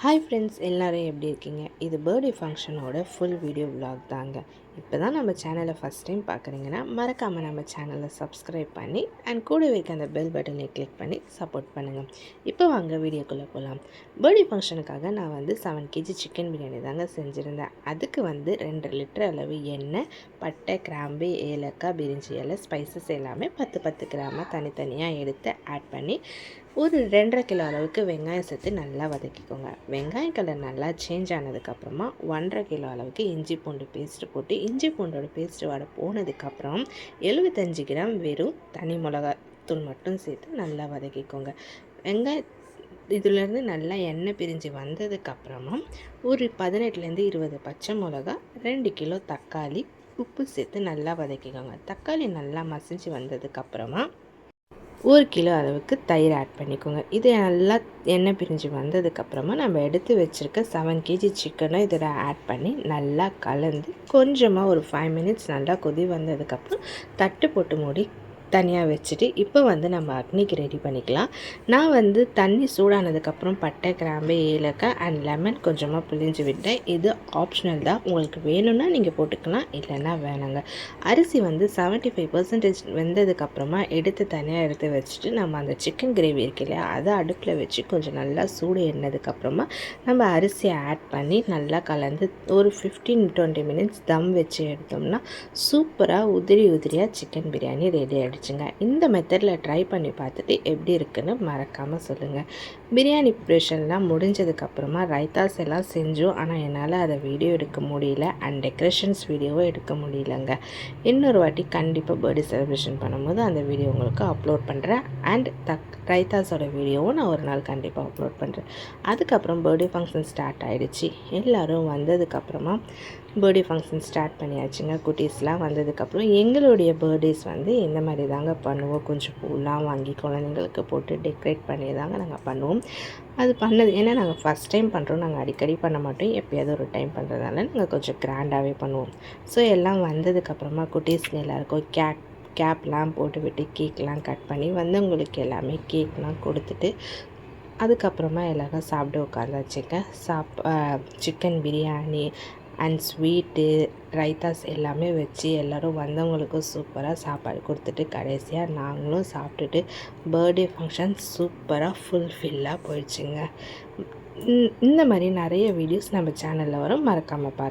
Hi friends, எல்லோரும் எப்படி இருக்கீங்க? இது பர்த்டே ஃபங்க்ஷனோட ஃபுல் வீடியோ விலாக் தாங்க. இப்போ தான் நம்ம சேனலை ஃபஸ்ட் டைம் பார்க்குறீங்கன்னா மறக்காமல் நம்ம சேனலை சப்ஸ்கிரைப் பண்ணி அண்ட் கூட இருக்க அந்த பெல் பட்டனை கிளிக் பண்ணி சப்போர்ட் பண்ணுங்கள். இப்போ வாங்க வீடியோக்குள்ளே போகலாம். பர்த்டே ஃபங்க்ஷனுக்காக நான் 7 கேஜி சிக்கன் பிரியாணி தாங்க செஞ்சுருந்தேன். அதுக்கு 2 லிட்டர் அளவு எண்ணெய், பட்டை, கிராம்பு, ஏலக்காய், பிரிஞ்சி இலை, ஸ்பைசஸ் எல்லாமே 10 கிராமாக தனித்தனியாக எடுத்து ஆட் பண்ணி ஒரு 2.5 கிலோ அளவுக்கு வெங்காயம் சேர்த்து நல்லா வதக்கிக்கோங்க. வெங்காயம் கலர் நல்லா சேஞ்ச் ஆனதுக்கப்புறமா 1.5 கிலோ அளவுக்கு இஞ்சி பூண்டு பேஸ்ட்டு போட்டு இஞ்சி பூண்டோட பேஸ்ட்டு வடை போனதுக்கப்புறம் 75 கிராம் வெறும் தனி மிளகாத்தூள் மட்டும் சேர்த்து நல்லா வதக்கிக்கோங்க. வெங்காயம் இதிலேருந்து நல்லா எண்ணெய் பிரிஞ்சு வந்ததுக்கப்புறமா ஒரு 18லேருந்து 20 பச்சை மிளகா, 2 கிலோ தக்காளி, உப்பு சேர்த்து நல்லா வதக்கிக்கோங்க. தக்காளி நல்லா மசிஞ்சு வந்ததுக்கப்புறமா 1 கிலோ அளவுக்கு தயிர் ஆட் பண்ணிக்கோங்க. இது நல்லா எண்ணெய் பிரிஞ்சு வந்ததுக்கப்புறமா நம்ம எடுத்து வச்சுருக்க 7 கேஜி சிக்கனை இதில் ஆட் பண்ணி நல்லா கலந்து கொஞ்சமாக ஒரு 5 மினிட்ஸ் நல்லா கொதி வந்ததுக்கப்புறம் தட்டு போட்டு மூடி தனியாக வச்சுட்டு இப்போ நம்ம அக்னிக்கு ரெடி பண்ணிக்கலாம். நான் தண்ணி சூடானதுக்கப்புறம் பட்டை, கிராம்பு, ஏலக்காய் அண்ட் லெமன் கொஞ்சமாக பிழிஞ்சு விட்டேன். இது ஆப்ஷனல் தான், உங்களுக்கு வேணும்னா நீங்கள் போட்டுக்கலாம், இல்லைன்னா வேணாங்க. அரிசி 75% வெந்ததுக்கப்புறமா எடுத்து தனியாக எடுத்து வச்சுட்டு நம்ம அந்த சிக்கன் கிரேவி இருக்கு இல்லையா, அதை அடுப்பில் வச்சு கொஞ்சம் நல்லா சூடு ஏறினதுக்கப்புறமா நம்ம அரிசியை ஆட் பண்ணி நல்லா கலந்து ஒரு 15-20 மினிட்ஸ் தம் வச்சு எடுத்தோம்னா சூப்பராக உதிரியாக சிக்கன் பிரியாணி ரெடி ஆகிடுச்சு. இந்த மெத்தடில் ட்ரை பண்ணி பார்த்துட்டு எப்படி இருக்குன்னு மறக்காமல் சொல்லுங்கள். பிரியாணி ப்ரிப்பரேஷன்லாம் முடிஞ்சதுக்கப்புறமா ரைத்தாஸ் எல்லாம் செஞ்சோம். ஆனால் என்னால் அதை வீடியோ எடுக்க முடியல அண்ட் டெக்கரேஷன்ஸ் வீடியோவும் எடுக்க முடியலங்க. இன்னொரு வாட்டி கண்டிப்பாக பர்த்டே செலிப்ரேஷன் பண்ணும்போது அந்த வீடியோ உங்களுக்கு அப்லோட் பண்ணுறேன். அண்ட் ரைத்தாஸோட வீடியோவும் நான் ஒரு நாள் கண்டிப்பாக அப்லோட் பண்ணுறேன். அதுக்கப்புறம் பர்த்டே ஃபங்க்ஷன் ஸ்டார்ட் ஆகிடுச்சு. எல்லோரும் வந்ததுக்கப்புறமா பர்த்டே ஃபங்க்ஷன் ஸ்டார்ட் பண்ணியாச்சுங்க. குட்டீஸ்லாம் வந்ததுக்கப்புறம் எங்களுடைய பர்த்டேஸ் இந்த மாதிரி தாங்க பண்ணுவோம். கொஞ்சம் பூலாம் வாங்கி குழந்தைங்களுக்கு போட்டு டெக்கரேட் பண்ணி தாங்க நாங்கள் பண்ணுவோம். அது பண்ணது ஏன்னா நாங்கள் ஃபஸ்ட் டைம் பண்ணுறோம், நாங்கள் அடிக்கடி பண்ண மாட்டோம், எப்போயாவது ஒரு டைம் பண்ணுறதுனால நாங்கள் கொஞ்சம் கிராண்டாகவே பண்ணுவோம். ஸோ எல்லாம் வந்ததுக்கப்புறமா குட்டீஸ்க்கு எல்லாேருக்கும் கேப்லாம் போட்டு விட்டு கேக்லாம் கட் பண்ணி வந்தவங்களுக்கு எல்லாமே கேக்லாம் கொடுத்துட்டு அதுக்கப்புறமா எல்லோரும் சாப்பிட உட்காந்தாச்சுங்க. சிக்கன் பிரியாணி அண்ட் ஸ்வீட்டு, ரைத்தாஸ் எல்லாமே வச்சு எல்லோரும் வந்தவங்களுக்கும் சூப்பராக சாப்பாடு கொடுத்துட்டு கடைசியாக நாங்களும் சாப்பிட்டுட்டு பர்த்டே ஃபங்க்ஷன் சூப்பராக ஃபுல்ஃபில்லாக போயிடுச்சுங்க. இந்த மாதிரி நிறைய வீடியோஸ் நம்ம சேனலில் வரும், மறக்காமல் பாருங்கள்.